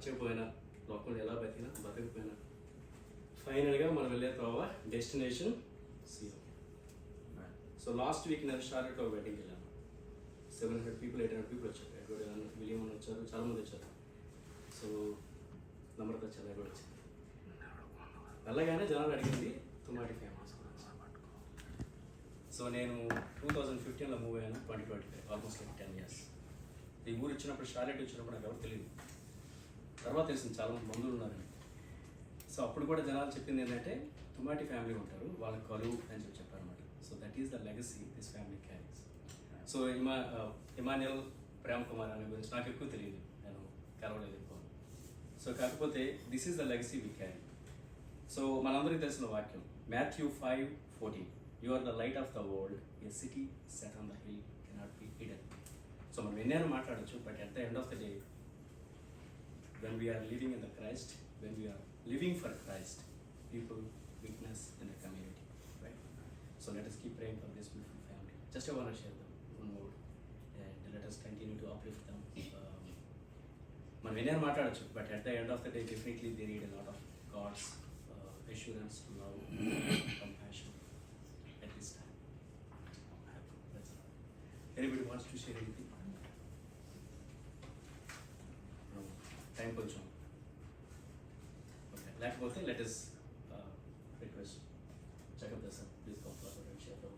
నచ్చకపోయినా, లోకంలో ఎలా బతకపోయినా ఫైనల్గా మనం వెళ్ళే త్రోవ destination CM. So last week నేను షార్లెట్లో వెడ్డింగ్కి వెళ్ళాను. 700 people 800 people వచ్చారు. ఎడ్వర్డ్ విలియం అని వచ్చారు, చాలామంది వచ్చారు. సో నమ్రత చాలా కూడా వచ్చింది. వెళ్ళగానే జనాలు అడిగింది తుమ్మాటి ఫేమస్ గురించి. సో నేను 2015లో మూవ్ అయ్యాను, 2025 ఆల్మోస్ట్ లైక్ 10 years. ఈ ఊరు వచ్చినప్పుడు షార్లెట్ వచ్చినప్పుడు నాకు ఎవరు తెలియదు. తర్వాత తెలిసింది చాలామంది బంధువులు ఉన్నారని. సో అప్పుడు కూడా జనాలు చెప్పింది ఏంటంటే తుమ్మాటి ఫ్యామిలీ ఉంటారు, వాళ్ళ కలువు అని చెప్పారన్నమాట. So that is the legacy this family carries. So Emmanuel Prem Kumar అనే గురించి నాకు ఎక్కువ తెలియదు, నేను కలవలేదు ఎక్కువ. సో కాకపోతే this is the legacy we carry. So మనందరికీ తెలిసిన వాక్యం Matthew 5:14, you are the light of the world, a city set on the hill cannot be hidden. So మనం ఎన్నైనా మాట్లాడచ్చు, but at the end of the day when we are living in the Christ, when we are living for Christ, people witness in the community, right? So let us keep praying for this beautiful family. Just I want to share them one more, and let us continue to uplift them. మనం ఎన్నైనా మాట్లాడచ్చు, but at the end of the day definitely they need a lot of God's assurance, love, compassion at this time. That's all. Anybody wants to share anything? Time కొంచెం okay, లేకపోతే let us request checkup the son please come forward and share the